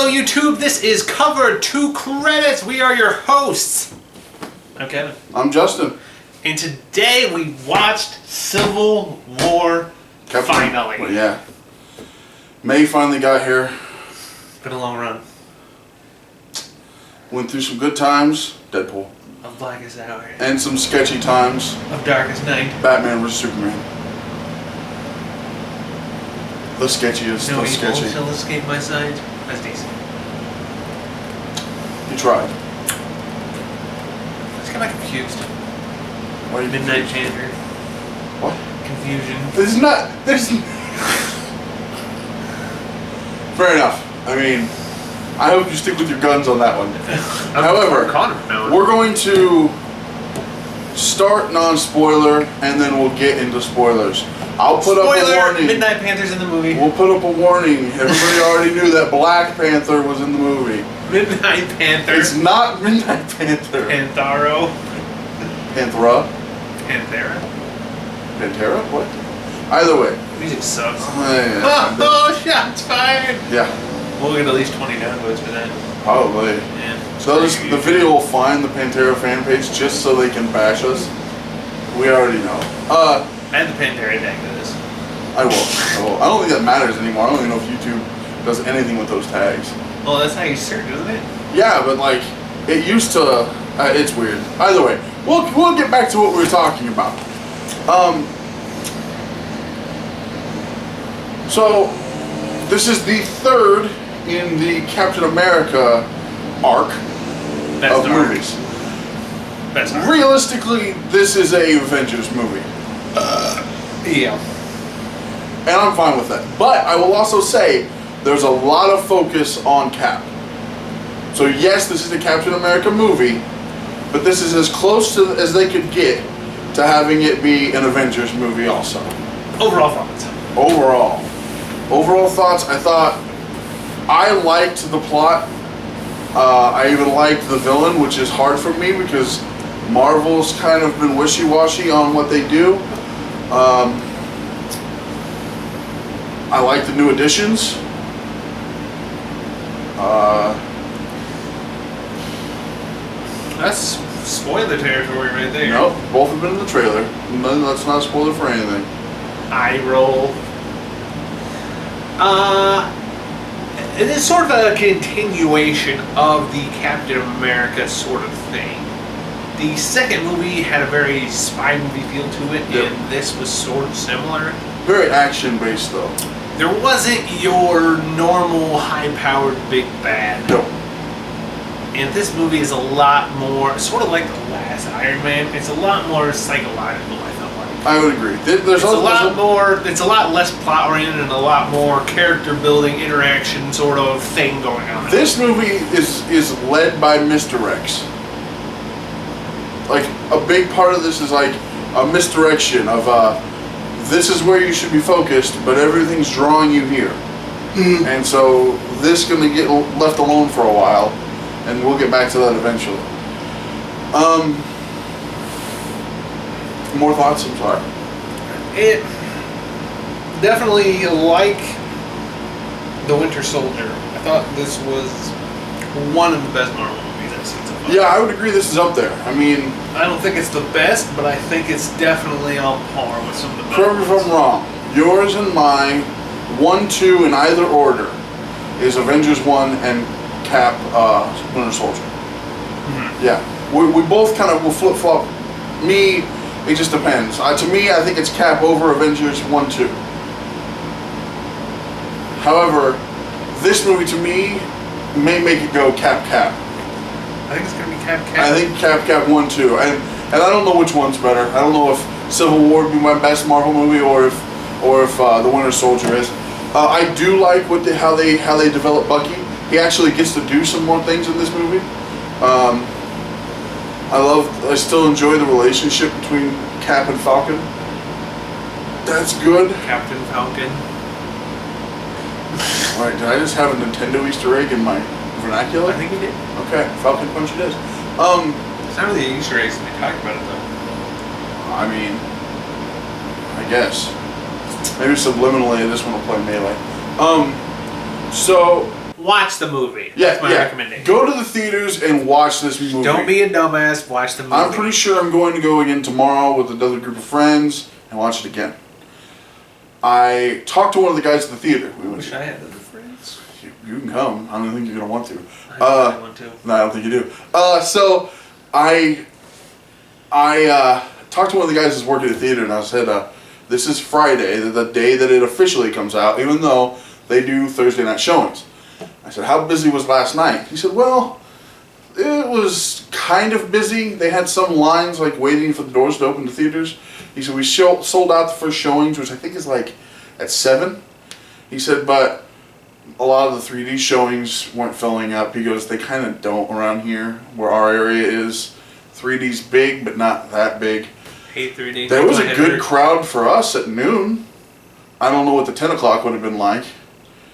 Hello YouTube, this is Cover 2 Credits. We are your hosts. I'm Kevin. I'm Justin. And today we watched Civil War finally. Well, yeah. May finally got here. It's been a long run. Went through some good times, Deadpool. Of Blackest Hour. And some sketchy times, Of Darkest Night. Batman vs Superman. The sketchiest, No the evil sketchy. shall escape my sight. That's decent. You tried. I just got confused. Why are you Midnight confused? Panther. What? Confusion. There's Fair enough. I mean, I hope you stick with your guns on that one. However, we're going to start non-spoiler and then we'll get into spoilers. I'll put up a warning. Midnight Panther's in the movie. We'll put up a warning. Everybody already knew that Black Panther was in the movie. Midnight Panther. It's not Midnight Panther. Pantharo. Panthera? Panthera. Pantera? What? Either way. Music sucks. Yeah. Oh, shots fired! Yeah. We'll get at least 20 downvotes for that. Probably. Yeah. So the video will find the Pantera fan page just so they can bash us. We already know. Add the Pantera tag to this. I will. I don't think that matters anymore. I don't even know if YouTube does anything with those tags. Well, that's how you search, isn't it? Yeah, but like, it used to, it's weird. Either way, we'll get back to what we were talking about. So, this is the third in the Captain America arc of movies. Best arc. Realistically, this is a Avengers movie. Yeah. And I'm fine with that. But I will also say, there's a lot of focus on Cap. So yes, this is a Captain America movie, but this is as close to as they could get to having it be an Avengers movie also. Overall thoughts. Overall thoughts, I thought I liked the plot. I even liked the villain, which is hard for me because Marvel's kind of been wishy-washy on what they do. I like the new additions. That's spoiler territory right there. Nope, both have been in the trailer. No, that's not a spoiler for anything. Eye roll. It is sort of a continuation of the Captain America sort of thing. The second movie had a very spy movie feel to it, Yep. and this was sort of similar. Very action-based, though. There wasn't your normal high-powered big bad. No. And this movie is a lot more, sort of like the last Iron Man, it's a lot more psychological, I felt like. I would agree. It's a lot less plot-oriented and a lot more character-building, interaction sort of thing going on. This movie is led by Mr. X. Like, a big part of this is like a misdirection of, this is where you should be focused, but everything's drawing you here. And so this is going to get left alone for a while, and we'll get back to that eventually. More thoughts? I'm sorry. It definitely, like The Winter Soldier, I thought this was one of the best Marvel movies I've seen so far. Yeah, I would agree this is up there. I mean, I don't think it's the best, but I think it's definitely on par with some of the correct me if I'm wrong. Yours and mine, 1, 2 in either order, is Avengers 1 and Cap, Winter Soldier. Mm-hmm. Yeah, we both kind of will flip-flop. Me, it just depends. To me, I think it's Cap over Avengers 1, 2. However, this movie to me may make it go Cap. I think it's going to be Cap. I think Cap 1, 2. And I don't know which one's better. I don't know if Civil War would be my best Marvel movie or if The Winter Soldier is. I do like how they develop Bucky. He actually gets to do some more things in this movie. I still enjoy the relationship between Cap and Falcon. That's good. Captain Falcon. Alright, did I just have a Nintendo Easter egg in my vernacular? I think he did. Okay, Falcon Punch it is. It's not really Easter eggs when they talk about it though. I mean, I guess. Maybe subliminally this one will play Melee. So, watch the movie. Yeah, That's my recommendation. Go to the theaters and watch this movie. Don't be a dumbass. Watch the movie. I'm pretty sure I'm going to go again tomorrow with another group of friends and watch it again. I talked to one of the guys at the theater. I wish I had other friends. You can come. I don't think you're going to want to. I really want to. No, I don't think you do. So I talked to one of the guys that's working at the theater, and I said, this is Friday, the day that it officially comes out, even though they do Thursday night showings. I said, how busy was last night? He said, well, it was kind of busy. They had some lines like waiting for the doors to open to theaters. He said, we sold out the first showings, which I think is like at 7. He said, but a lot of the 3D showings weren't filling up. He goes, they kind of don't around here where our area is. 3D's big, but not that big. Hate 3D. There was a good crowd for us at noon. I don't know what the 10 o'clock would have been like.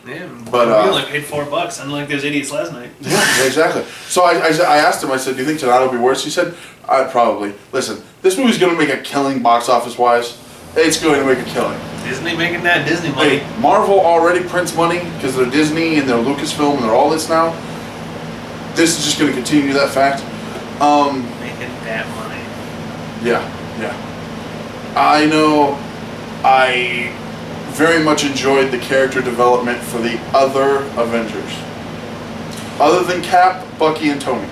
Yeah, but we only paid $4, unlike those idiots last night. Yeah, exactly. So I asked him, I said, do you think tonight will be worse? He said, I'd probably. Listen, this movie's going to make a killing box office wise. It's going to make a killing. Disney making that Disney money. Hey, Marvel already prints money because they're Disney and they're Lucasfilm and they're all this now. This is just going to continue that fact. Making that money. Yeah. I know I very much enjoyed the character development for the other Avengers. Other than Cap, Bucky, and Tony.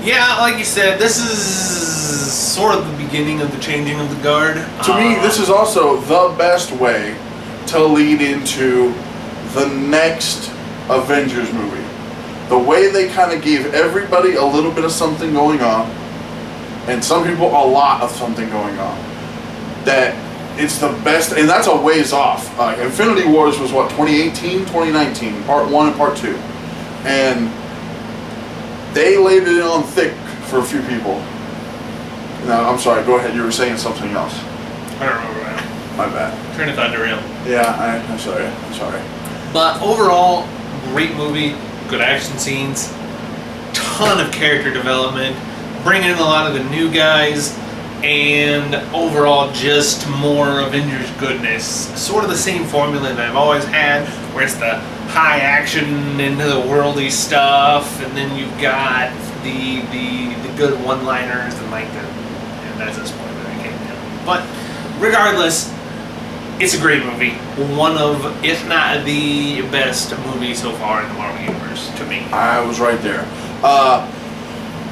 Yeah, like you said, this is sort of the beginning of the changing of the guard. To me, this is also the best way to lead into the next Avengers movie. The way they kind of gave everybody a little bit of something going on, and some people a lot of something going on. That it's the best, and that's a ways off. Infinity Wars was what, 2018, 2019, part 1 and part 2. And they laid it on thick for a few people. No, I'm sorry, go ahead, you were saying something else. I don't remember that. My bad. Train of thought derailed. Yeah, I'm sorry. But overall, great movie, good action scenes, ton of character development, bringing in a lot of the new guys, and overall just more Avengers goodness. Sort of the same formula that I've always had, where it's the high action into the worldly stuff, and then you've got the good one-liners and like and that's a spoiler I can't tell. But regardless, it's a great movie. One of, if not the best movie so far in the Marvel Universe, to me. I was right there.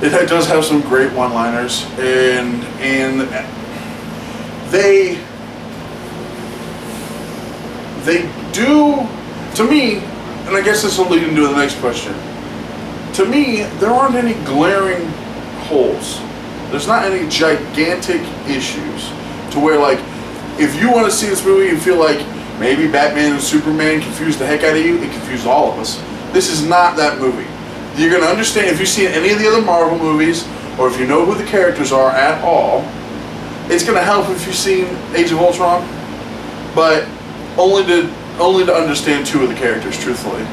It does have some great one-liners, and they do, to me, and I guess this will lead into the next question. To me, there aren't any glaring holes. There's not any gigantic issues to where, like, if you want to see this movie and feel like maybe Batman and Superman confused the heck out of you, it confused all of us. This is not that movie. You're going to understand if you've seen any of the other Marvel movies, or if you know who the characters are at all. It's going to help if you've seen Age of Ultron, but only to understand 2 of the characters, truthfully.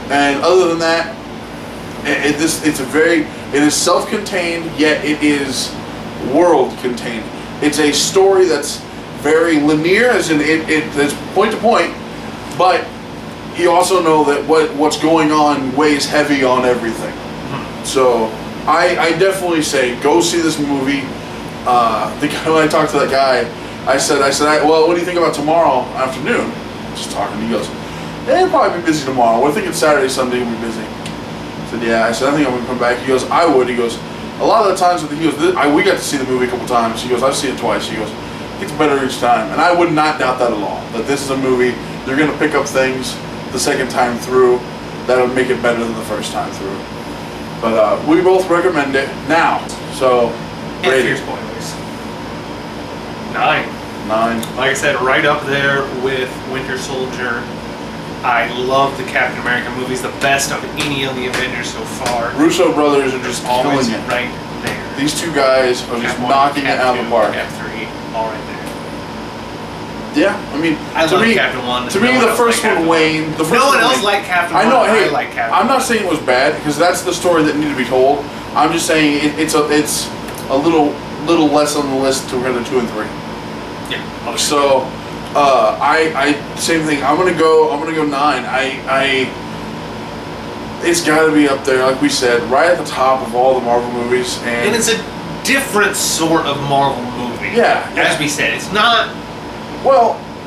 And other than that, it is self-contained, yet it is world-contained. It's a story that's very linear, as in it's point to point, but you also know that what's going on weighs heavy on everything. So I definitely say go see this movie. When I talked to that guy, I said, well, what do you think about tomorrow afternoon? Just talking. He goes, yeah, you'll probably be busy tomorrow. We're thinking Saturday, Sunday we'll be busy. I said, yeah. I said, I think I'm gonna come back. He goes, I would. He goes, a lot of the times, we got to see the movie a couple times. He goes, I've seen it twice. He goes, it gets better each time. And I would not doubt that at all. That this is a movie, you're gonna pick up things the second time through that'll make it better than the first time through. But we both recommend it now. So, rating. Spoilers. 9. Like I said, right up there with Winter Soldier. I love the Captain America movies, the best of any of the Avengers so far. Russo brothers are just Always killing it. right there. These 2 guys are just knocking it out of the park. Cap 3, all right there. Yeah, I mean, I love Captain 1. To me, the first one waned. No one else liked Captain 1. I know. Hey, I like Captain I'm not 1. saying it was bad because that's the story that needed to be told. I'm just saying it's a little less on the list compared to 2 and 3. Yeah. Okay. So, I same thing. I'm gonna go 9. It's got to be up there, like we said, right at the top of all the Marvel movies. And it's a different sort of Marvel movie. Yeah. As we said, it's not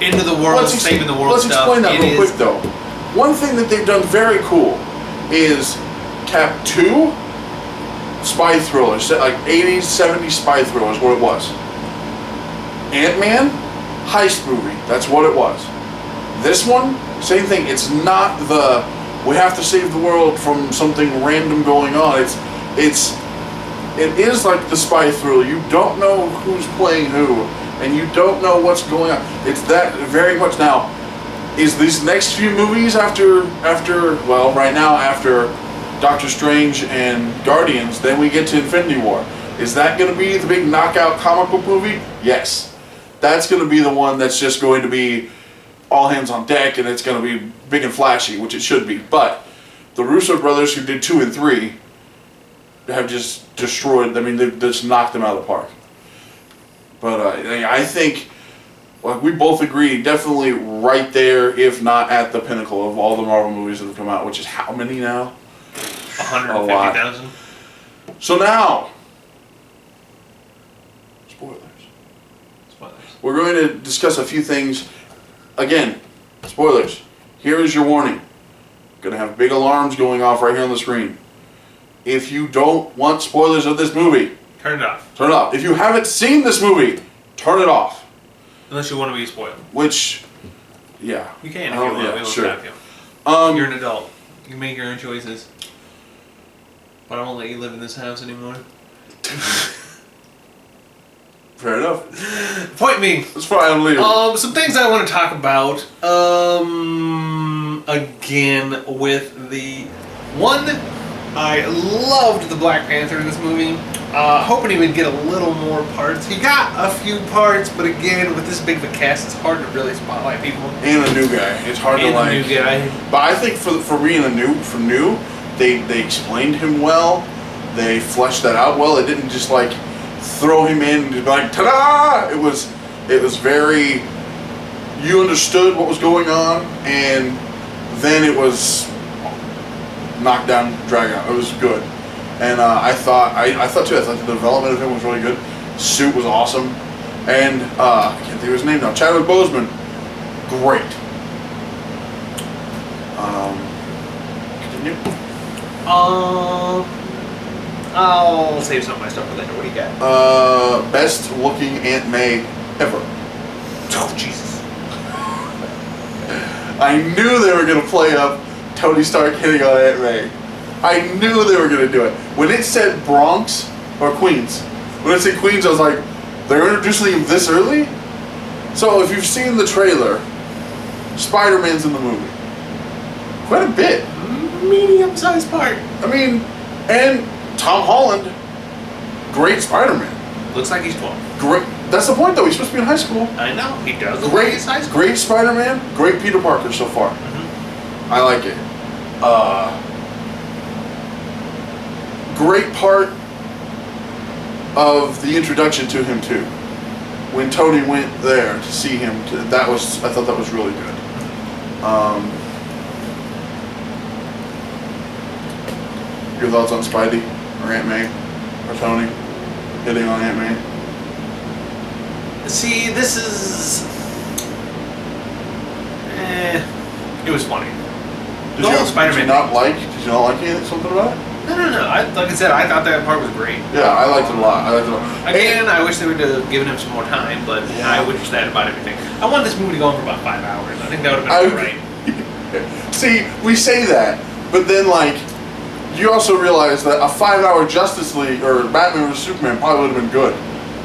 into the world, saving the world let's stuff. Let's explain that real quick, though. One thing that they've done very cool is Cap 2 spy thrillers, like 80s, 70s spy thrillers, what it was. Ant-Man, heist movie, that's what it was. This one, same thing. It's not the we have to save the world from something random going on. It is like the spy thriller. You don't know who's playing who, and you don't know what's going on. It's that very much now. Is these next few movies after right now after Doctor Strange and Guardians, then we get to Infinity War. Is that going to be the big knockout comic book movie? Yes. That's going to be the one that's just going to be all hands on deck, and it's going to be big and flashy, which it should be. But the Russo brothers, who did 2 and 3, have just destroyed. I mean, they've just knocked them out of the park. But I think, like we both agree, definitely right there, if not at the pinnacle of all the Marvel movies that have come out, which is how many now? 150,000. So now, spoilers. We're going to discuss a few things. Again, spoilers. Here is your warning. Going to have big alarms going off right here on the screen. If you don't want spoilers of this movie, turn it off. Turn it off. If you haven't seen this movie, turn it off. Unless you want to be spoiled. Which, yeah. You can if you want. Yeah, we won't sure. stop you. You're an adult. You can make your own choices. But I won't let you live in this house anymore. Fair enough. Point being. That's fine, I'm leaving. Some things I want to talk about. Again, with the one, I loved the Black Panther in this movie. Hoping he would get a little more parts. He got a few parts, but again, with this big of a cast, it's hard to really spotlight people. And a new guy. It's hard to like. And a new guy. But I think for being new, they explained him well. They fleshed that out well. It didn't just like throw him in and be like, ta-da! It was very, you understood what was going on, and then it was knocked down, drag out. It was good. And I thought too, I thought the development of him was really good. Suit was awesome. And I can't think of his name now. Chadwick Boseman, great. Continue. I'll save some of my stuff for later. What do you got? Best looking Aunt May ever. Oh, Jesus. I knew they were going to play up Tony Stark hitting on Aunt May. I knew they were going to do it. When it said Bronx, or Queens, when it said Queens, I was like, they're introducing him this early? So if you've seen the trailer, SpiderMan's in the movie. Quite a bit. Medium-sized part. I mean, and Tom Holland, great Spider-Man. Looks like he's 12. Great. That's the point, though. He's supposed to be in high school. I know. He does look Great, like he's high school. great Spider-Man. Great Peter Parker so far. Mm-hmm. I like it. Great part of the introduction to him too. When Tony went there to see him, I thought that was really good. Your thoughts on Spidey or Aunt May or Tony hitting on Aunt May? See, this is... It was funny. Did you not like anything, something about it? No. Like I said, I thought that part was great. Yeah, I liked it a lot. Again, I wish they would have given him some more time, but yeah. I wish that about everything. I wanted this movie to go on for about 5 hours. I think that would have been right. See, we say that, but then like, you also realize that a 5-hour Justice League or Batman vs Superman probably would have been good.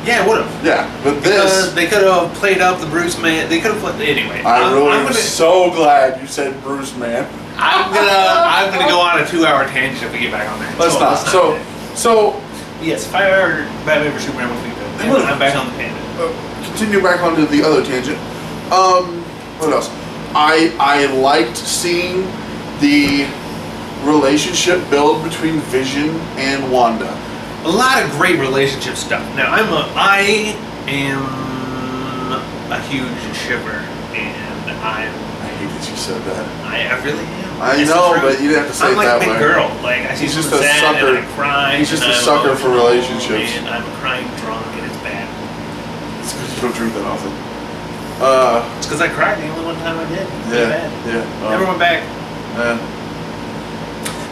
Yeah, it would have. Yeah, but because they could have played up the Bruce Man. They could have played anyway. I'm so glad you said Bruce Man. I'm gonna go on a 2-hour tangent if we get back on that. Let's not. So yes, 5-hour Batman vs Superman would be good. And I'm back on the tangent. Continue back onto the other tangent. What else? I liked seeing the relationship build between Vision and Wanda. A lot of great relationship stuff. Now I am a huge shipper, and I'm hate that you said that. I really am. I It's know, the truth. but you didn't have to say I'm it like that a big way. girl. Like I see He's just someone a sad sucker. and I cry. He's just and a I'm sucker for emotional, relationships. And I'm crying drunk and it's bad. It's because you don't drink that often. It's because I cried the only one time I did. It was Yeah, bad. yeah. Never went back.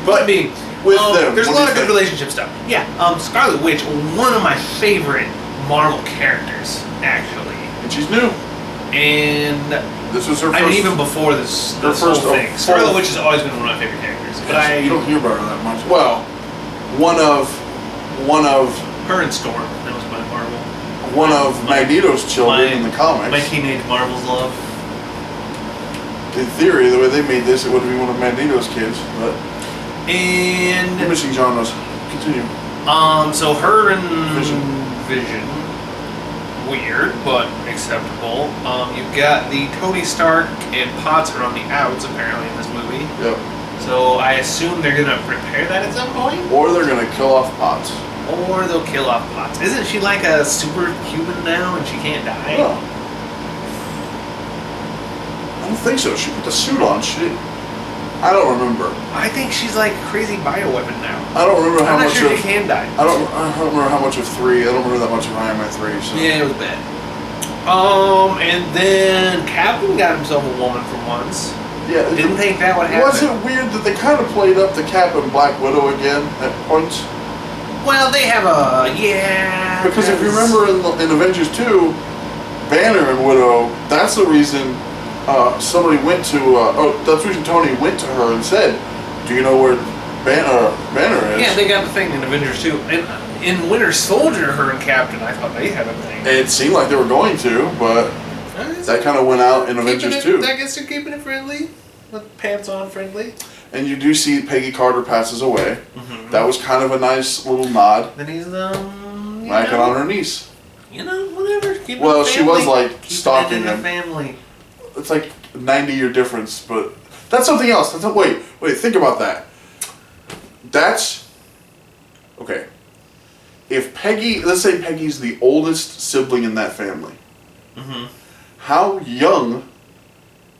But me, with them, there's a what do lot you of good think? relationship stuff. Yeah, Scarlet Witch, one of my favorite Marvel characters, actually. And she's new. And This was her first. I mean, even before this whole first thing, full- Scarlet Witch has always been one of my favorite characters. But you don't hear about her that much. Well, one of her and Storm, that was my Marvel. Magneto's children in the comics. My teenage Marvel's love. In theory, the way they made this, it would be one of Magneto's kids, but And missing genres. Continue. so her and Vision. weird but acceptable. You've got the Tony Stark and Potts are on the outs apparently in this movie. Yep. So I assume they're gonna repair that at some point, Or they're gonna kill off Potts. or they'll kill off Potts. Isn't she like a superhuman now and she can't die? No. I don't think so. She put the suit on. I don't remember. I think she's like a crazy bioweapon now. I don't remember how I'm not much sure of. she can die. I don't remember how much of 3. I don't remember that much of Iron Man 3. So. Yeah, it was bad. And then Captain got himself a woman for once. Yeah. Didn't think that would happen. Was it weird that they kind of played up the Cap and Black Widow again at points? Well, they have a Because if you remember in Avengers 2, Banner and Widow, that's the reason somebody went to. That's the reason Tony went to her and said, "Do you know where Banner is?" Yeah, they got the thing in Avengers 2. And in Winter Soldier, her and Captain, I thought they had a thing. It seemed like they were going to, but that kind of went out in Avengers 2. I guess they're keeping it friendly. With pants on friendly. And you do see Peggy Carter passes away. Mm-hmm. That was kind of a nice little nod. Then he's Knocking on her niece. You know, whatever. Keep Well, it she family. was like Keep stalking it in the him. family. It's like a 90-year difference, but that's something else. Wait, think about that. That's okay. If Peggy, let's say Peggy's the oldest sibling in that family, Mm-hmm. how young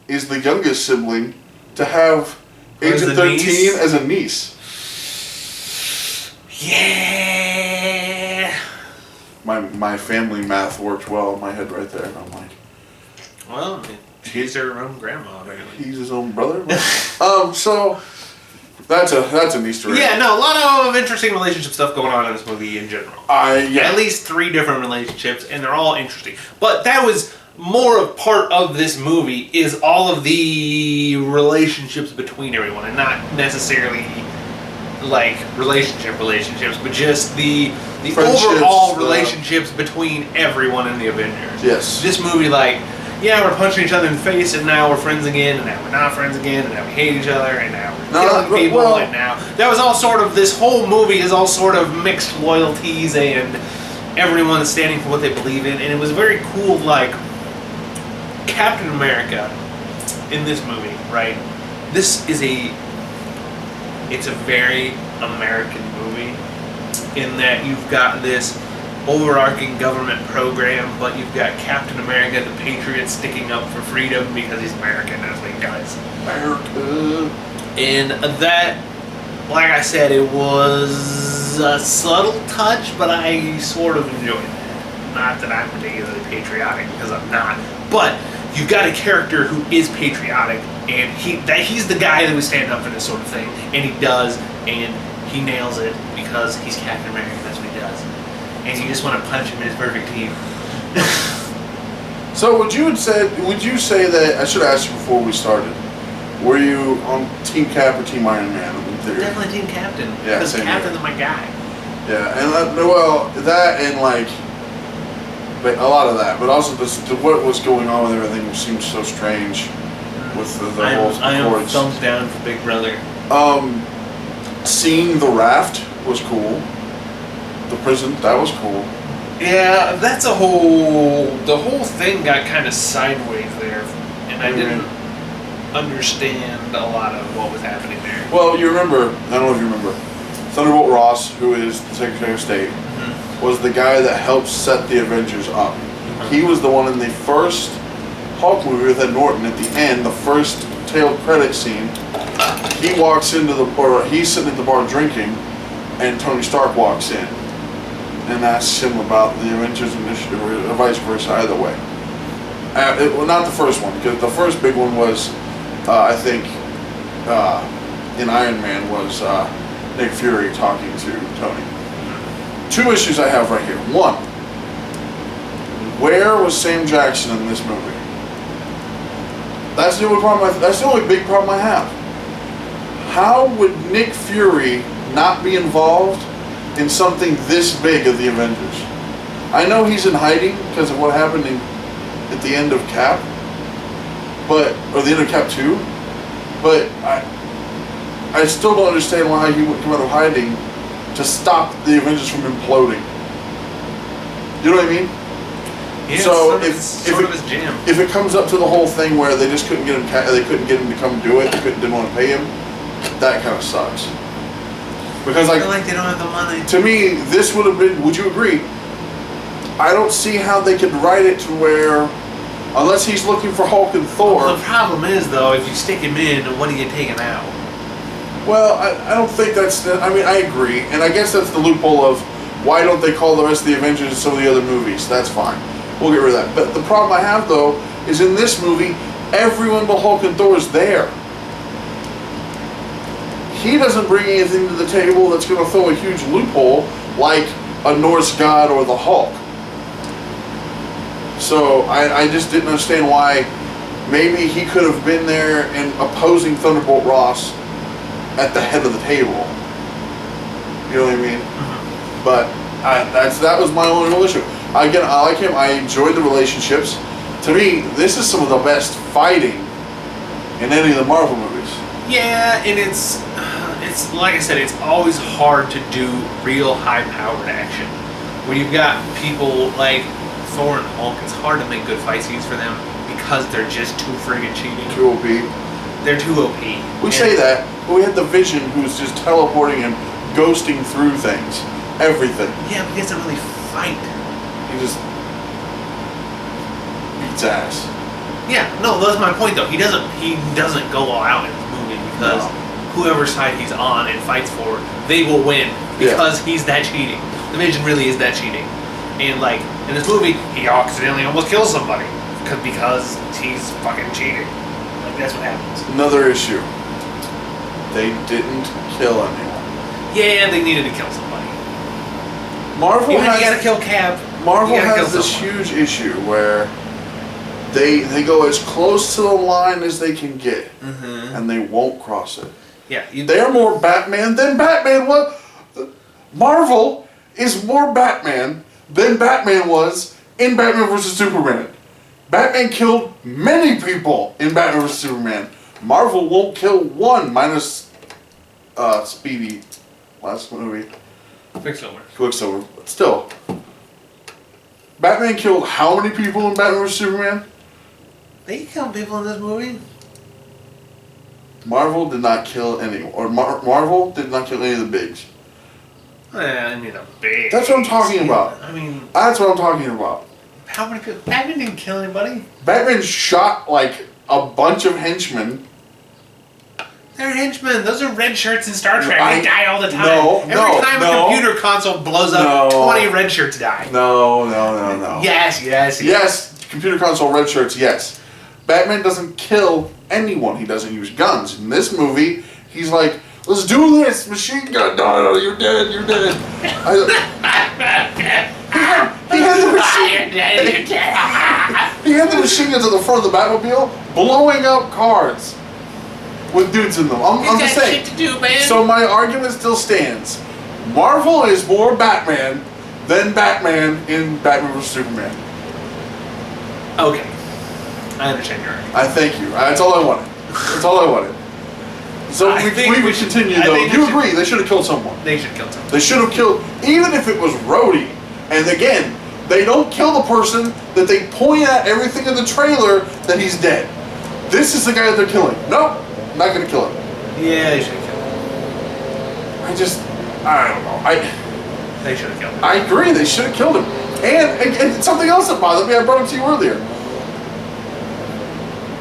is the youngest sibling to have age of 13 niece? as a niece? Yeah. My family math worked well in my head right there. I'm like, Well, she's her own grandma, apparently. he's his own brother. So that's an Easter egg. Yeah, no, a lot of interesting relationship stuff going on in this movie in general. Yeah. At least 3 different relationships, and they're all interesting. But that was more of part of this movie, is all of the relationships between everyone, and not necessarily like relationships, but just the overall relationships between everyone in the Avengers. Yes. This movie, like, yeah, we're punching each other in the face, and now we're friends again, and now we're not friends again, and now we hate each other, and now we're killing people, and now that was all sort of, this whole movie is all sort of mixed loyalties, and everyone is standing for what they believe in, and it was very cool. Like Captain America in this movie, right? It's a very American movie in that you've got this overarching government program, but you've got Captain America, the patriot, sticking up for freedom because he's American. That's what he does. America. And that, like I said, it was a subtle touch, but I sort of enjoyed that. Not that I'm particularly patriotic, because I'm not. But you've got a character who is patriotic, and he's the guy that would stand up for this sort of thing, and he does, and he nails it because he's Captain America. That's what he does. And you just want to punch him in his perfect teeth. So would you say that, I should have asked you before we started, were you on Team Cap or Team Iron Man in theory? Definitely Team Captain. Yeah, because same Captain's here. my guy. Yeah, and that and like a lot of that, but also what was going on with everything seemed so strange with the whole I am chords. thumbs down for Big Brother. Seeing the raft was cool. The prison, that was cool. Yeah, that's the whole thing got kind of sideways there, and I didn't understand a lot of what was happening there. Well, you remember, I don't know if you remember, Thunderbolt Ross, who is the Secretary of State, was the guy that helped set the Avengers up. He was the one in the first Hulk movie with Ed Norton, at the end, the first tail credit scene, he walks into he's sitting at the bar drinking, and Tony Stark walks in and asks him about the Avengers Initiative, or vice versa, either way. Well, not the first one, because the first big one was, I think, in Iron Man, was Nick Fury talking to Tony. 2 issues I have right here. 1, where was Sam Jackson in this movie? That's the only problem. That's the only big problem I have. How would Nick Fury not be involved in something this big of the Avengers? I know he's in hiding because of what happened at the end of Cap, or the end of Cap 2, but I still don't understand why he would come out of hiding to stop the Avengers from imploding. You know what I mean? Yeah, so if it comes up to the whole thing where they just couldn't get him, they couldn't get him to come do it, didn't want to pay him, that kind of sucks. Because I feel like they don't have the money. To me, this would have been. Would you agree? I don't see how they could write it to where, unless he's looking for Hulk and Thor. Well, the problem is though, if you stick him in, what do you take him out? Well, I don't think that's. I mean, I agree, and I guess that's the loophole of why don't they call the rest of the Avengers in some of the other movies? That's fine. We'll get rid of that. But the problem I have though is in this movie, everyone but Hulk and Thor is there. He doesn't bring anything to the table that's going to throw a huge loophole like a Norse god or the Hulk. So I just didn't understand why. Maybe he could have been there and opposing Thunderbolt Ross at the head of the table. You know what I mean? Mm-hmm. But that was my only real issue. Again, I like him. I enjoyed the relationships. To me, this is some of the best fighting in any of the Marvel movies. Yeah, and it's like I said, it's always hard to do real high-powered action. When you've got people like Thor and Hulk, it's hard to make good fight scenes for them because they're just too friggin' cheating. Too OP. They're too OP. We say that, but we had the Vision who's just teleporting and ghosting through things. Everything. Yeah, but he doesn't really fight. He just beats ass. Yeah, no, that's my point though. He doesn't go all out in this movie because whoever side he's on and fights for, they will win because he's that cheating. The Vision really is that cheating. And like in this movie, he accidentally almost kills somebody because he's fucking cheating. Like that's what happens. Another issue. They didn't kill anyone. Yeah, they needed to kill somebody. Marvel Even has, if you gotta kill Cap. Marvel has this huge issue where they go as close to the line as they can get, and they won't cross it. Yeah, they're more Batman than Batman was. Marvel is more Batman than Batman was in Batman vs. Superman. Batman killed many people in Batman vs. Superman. Marvel won't kill one, minus Speedy, last movie. Quicksilver. But still. Batman killed how many people in Batman vs. Superman? They killed people in this movie. Marvel did not kill anyone. Or Marvel did not kill any of the bigs. I mean, the bigs. That's what I'm talking about. I mean... That's what I'm talking about. How many people... Batman didn't kill anybody. Batman shot, like, a bunch of henchmen. They're henchmen. Those are red shirts in Star Trek. They die all the time. Every time a computer console blows up, 20 red shirts die. No. Yes, computer console red shirts, yes. Batman doesn't kill anyone. He doesn't use guns. In this movie, he's like, let's do this! Machine gun! No, you're dead, you're dead. He had the machine guns at the front of the Batmobile, blowing up cars with dudes in them. I'm just saying. Shit to do, man. So my argument still stands. Marvel is more Batman than Batman in Batman vs. Superman. Okay. I understand your argument. I thank you. That's all I wanted. So we continue though. You agree they should have killed someone. They should have killed someone. They should have killed, even if it was Rhodey. And again, they don't kill the person that they point at everything in the trailer that he's dead. This is the guy that they're killing. Nope, not gonna kill him. Yeah, they should have killed him. I don't know. They should have killed him. I agree, they should have killed him. And something else that bothered me, I brought it to you earlier.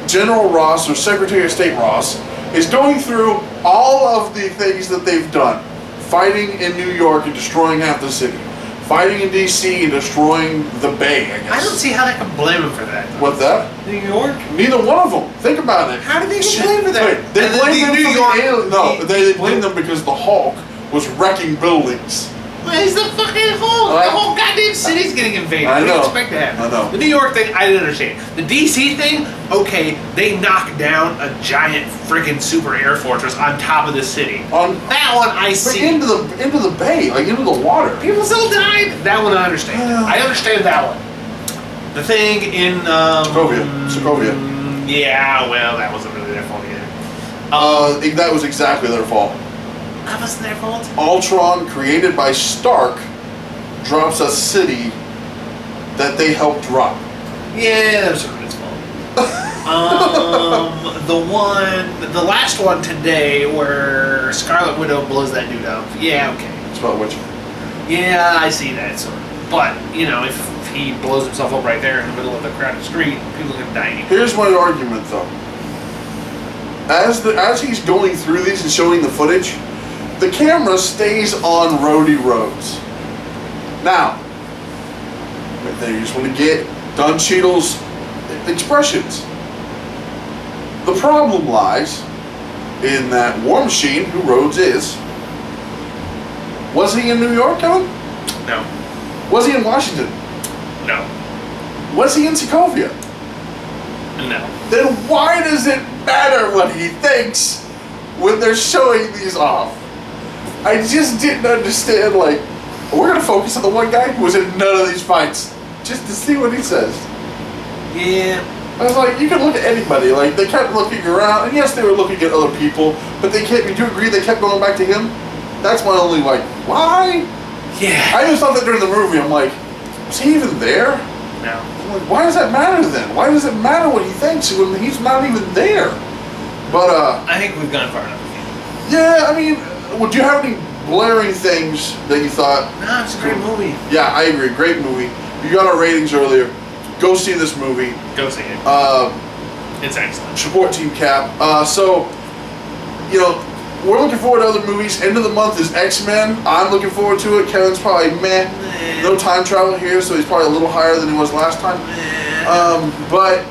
General Ross, or Secretary of State Ross, is going through all of the things that they've done. Fighting in New York and destroying half the city. Fighting in D.C. and destroying the Bay, I guess. I don't see how they can blame him for that. What, that? New York? Neither one of them. Think about it. How did they get blamed for that? Wait, they blamed them for the alien. No, they blamed them because the Hulk was wrecking buildings. Well, he's the fucking Hulk. The whole goddamn city's getting invaded. I know. What do you expect to happen? I know. The New York thing, I didn't understand. The DC thing, okay, they knocked down a giant freaking super air fortress on top of the city. That one I see. Into the bay, like into the water. People still died. That one I understand. I understand that one. The thing in Sokovia. Yeah, well, that wasn't really their fault either. That was exactly their fault. That wasn't their fault. Ultron, created by Stark, drops a city that they helped drop. Yeah, that was sort of its fault. The last one today, where Scarlet Widow blows that dude up. Yeah, okay. It's about Witcher. Yeah, I see that sort of. But if he blows himself up right there in the middle of the crowded street, people are gonna die anyway. Here's my argument, though. As he's going through these and showing the footage, the camera stays on roady roads. Now, they just want to get Don Cheadle's expressions. The problem lies in that War Machine, who Rhodes is. Was he in New York, Kevin? No. Was he in Washington? No. Was he in Sokovia? No. Then why does it matter what he thinks when they're showing these off? I just didn't understand, like, we're going to focus on the one guy who was in none of these fights, just to see what he says. Yeah. I was like, you can look at anybody, like, they kept looking around, and yes, they were looking at other people, but do you agree they kept going back to him? That's my only, like, why? Yeah. I just thought that during the movie, I'm like, was he even there? No. I'm like, why does that matter then? Why does it matter what he thinks when he's not even there? But, I think we've gone far enough. yeah, I mean, would you have any blaring things that you thought? No, it's a great movie. Yeah, I agree. Great movie. You got our ratings earlier. Go see this movie. Go see it. It's excellent. Support Team Cap. We're looking forward to other movies. End of the month is X-Men. I'm looking forward to it. Kevin's probably meh. No time travel here, so he's probably a little higher than he was last time. But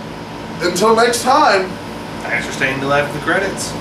until next time. Thanks for staying till after the credits.